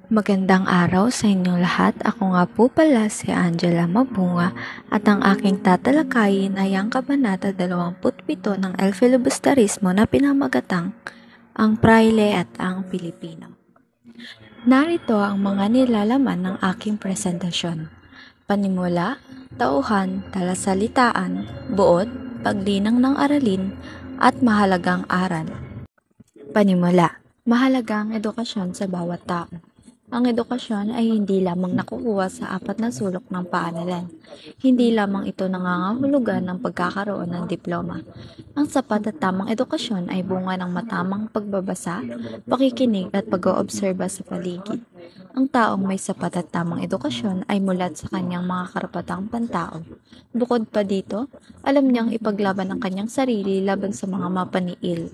Magandang araw sa inyong lahat. Ako nga po pala si Angela Mabunga at ang aking tatalakayin ay ang Kabanata 27 ng El Filibusterismo na pinamagatang ang Praile at ang Pilipino. Narito ang mga nilalaman ng aking presentasyon. Panimula, tauhan, talasalitaan, buod, paglinang ng aralin, at mahalagang aral. Panimula, mahalagang edukasyon sa bawat tao. Ang edukasyon ay hindi lamang nakukuha sa apat na sulok ng paaralan. Hindi lamang ito nangangahulugan ng pagkakaroon ng diploma. Ang sapat at tamang edukasyon ay bunga ng matamang pagbabasa, pakikinig at pag-oobserba sa paligid. Ang taong may sapat at tamang edukasyon ay mulat sa kanyang mga karapatang pantao. Bukod pa dito, alam niyang ipaglaban ang kanyang sarili laban sa mga mapaniil.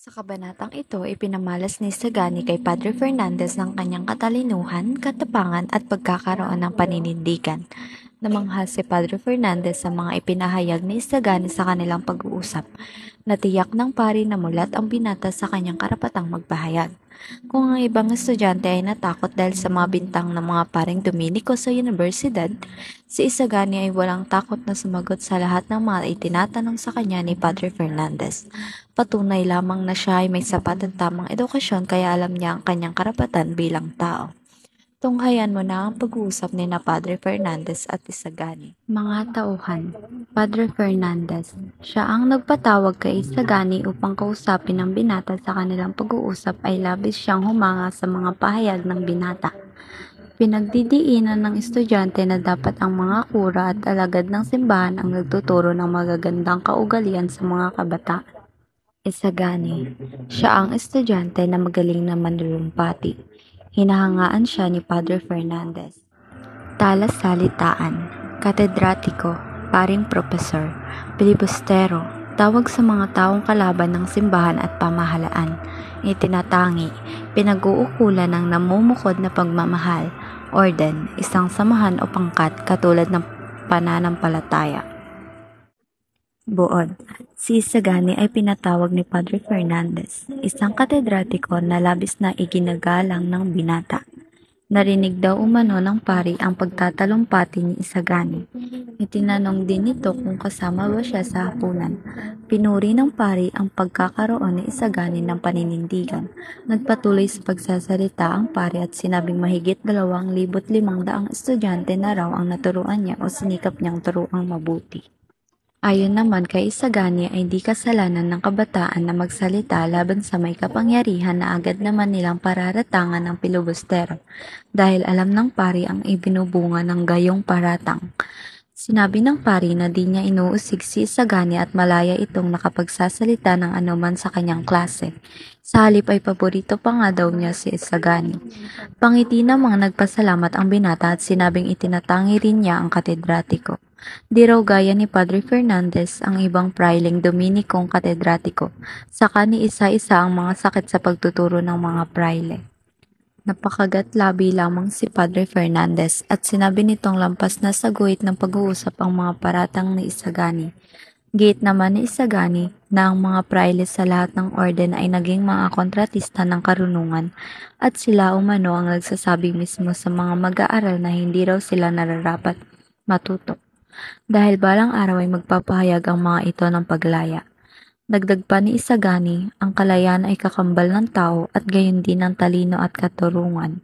Sa kabanatang ito, ipinamalas ni Sagani kay Padre Fernandez ng kanyang katalinuhan, katapangan at pagkakaroon ng paninindigan. Namangha si Padre Fernandez sa mga ipinahayag ni Sagani sa kanilang pag-uusap. Natiyak ng pari na mulat ang binata sa kanyang karapatang magpahayag. Kung ang ibang estudyante ay natakot dahil sa mga bintang ng mga paring Dominico sa universidad, si Isagani ay walang takot na sumagot sa lahat ng mga itinatanong sa kanya ni Padre Fernandez. Patunay lamang na siya ay may sapat at tamang edukasyon kaya alam niya ang kanyang karapatan bilang tao. Tunghayan mo na ang pag-uusap ni na Padre Fernandez at Isagani. Mga tauhan, Padre Fernandez, siya ang nagpatawag kay Isagani upang kausapin ang binata sa kanilang pag-uusap ay labis siyang humanga sa mga pahayag ng binata. Pinagdidiinan ng estudyante na dapat ang mga kura at alagad ng simbahan ang nagtuturo ng magagandang kaugalian sa mga kabataan. Isagani, siya ang estudyante na magaling na manlulumpati. Hinahangaan siya ni Padre Fernandez. Talasalitaan, katedratiko, paring propesor, pilibustero, tawag sa mga taong kalaban ng simbahan at pamahalaan. Itinatangi, pinag-uukulan ng namumukod na pagmamahal, orden, isang samahan o pangkat katulad ng pananampalataya. Buod, si Isagani ay pinatawag ni Padre Fernandez, isang katedratiko na labis na iginagalang ng binata. Narinig daw umano ng pari ang pagtatalumpati ni Isagani. Itinanong din nito kung kasama ba siya sa hapunan. Pinuri ng pari ang pagkakaroon ni Isagani ng paninindigan. Nagpatuloy sa pagsasalita ang pari at sinabing mahigit 2,500 estudyante na raw ang naturuan niya o sinikap niyang turuang mabuti. Ayon naman kay Isagani ay di kasalanan ng kabataan na magsalita laban sa may kapangyarihan na agad naman nilang pararatangan ng pilibustero dahil alam ng pari ang ibinubunga ng gayong paratang. Sinabi ng pari na di niya inuusig si Isagani at malaya itong nakapagsasalita ng anuman sa kanyang klase. Sa halip ay paborito pa nga daw niya si Isagani. Pangiti namang nagpasalamat ang binata at sinabing itinatangi rin niya ang katedratiko. Di raw gaya ni Padre Fernandez ang ibang praileng Dominicong katedratiko, saka ni isa-isa ang mga sakit sa pagtuturo ng mga praile. Napakagat-labi lamang si Padre Fernandez at sinabi nitong lampas na sa guhit ng pag-uusap ang mga paratang ni Isagani. Gate naman ni Isagani na ang mga praile sa lahat ng orden ay naging mga kontratista ng karunungan at sila umano ang nagsasabi mismo sa mga mag-aaral na hindi raw sila nararapat matuto. Dahil balang araw ay magpapahayag ang mga ito ng paglaya. Dagdag pa ni Isagani, ang kalayaan ay kakambal ng tao at gayon din ang talino at katurungan.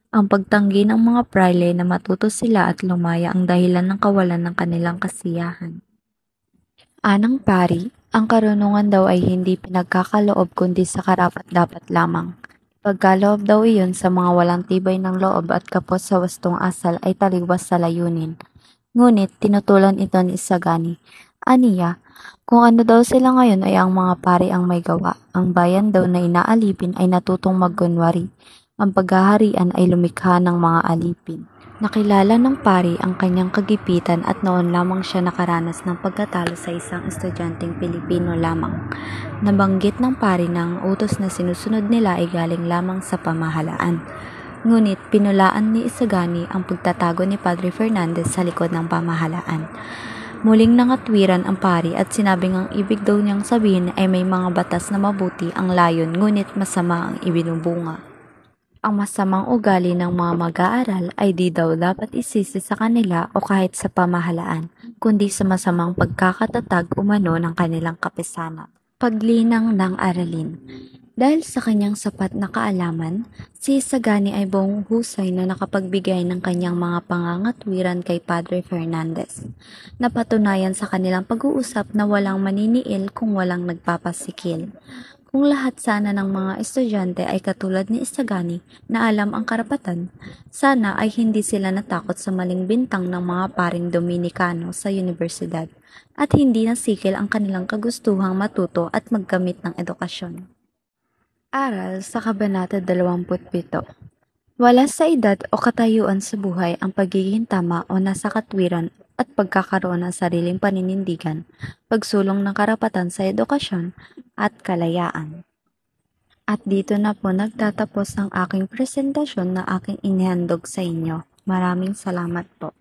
Ang pagtanggi ng mga praile na matuto sila at lumaya ang dahilan ng kawalan ng kanilang kasiyahan. Anang pari, ang karunungan daw ay hindi pinagkakaloob kundi sa karapat-dapat lamang. Pagkaloob daw iyon sa mga walang tibay ng loob at kapos sa wastong asal ay taliwas sa layunin. Ngunit tinutulan ito ni Isagani. Aniya, kung ano daw sila ngayon ay ang mga pari ang may gawa. Ang bayan daw na inaalipin ay natutong magkunwari. Ang paghaharian ay lumikha ng mga alipin. Nakilala ng pari ang kanyang kagipitan at noon lamang siya nakaranas ng pagkatalo sa isang estudyanteng Pilipino lamang. Nabanggit ng pari na ang utos na sinusunod nila ay galing lamang sa pamahalaan. Ngunit pinulaan ni Isagani ang pagtatago ni Padre Fernandez sa likod ng pamahalaan. Muling nangatwiran ang pari at sinabing ang ibig daw niyang sabihin ay may mga batas na mabuti ang layon ngunit masama ang ibinubunga. Ang masamang ugali ng mga mag-aaral ay di daw dapat isisi sa kanila o kahit sa pamahalaan, kundi sa masamang pagkakatatag umano ng kanilang kapisanan. Paglinang ng aralin. Dahil sa kanyang sapat na kaalaman, si Sagani ay buong husay na nakapagbigay ng kanyang mga pangangatwiran kay Padre Fernandez. Napatunayan sa kanilang pag-uusap na walang maniniil kung walang nagpapasikil. Kung lahat sana ng mga estudyante ay katulad ni Sagani na alam ang karapatan, sana ay hindi sila natakot sa maling bintang ng mga paring Dominikano sa universidad at hindi nasikil ang kanilang kagustuhang matuto at magkamit ng edukasyon. Aral sa Kabanata 27. Wala sa edad o katayuan sa buhay ang pagiging tama o nasa katwiran at pagkakaroon ng sariling paninindigan, pagsulong ng karapatan sa edukasyon at kalayaan. At dito na po nagtatapos ang aking presentasyon na aking inihandog sa inyo. Maraming salamat po.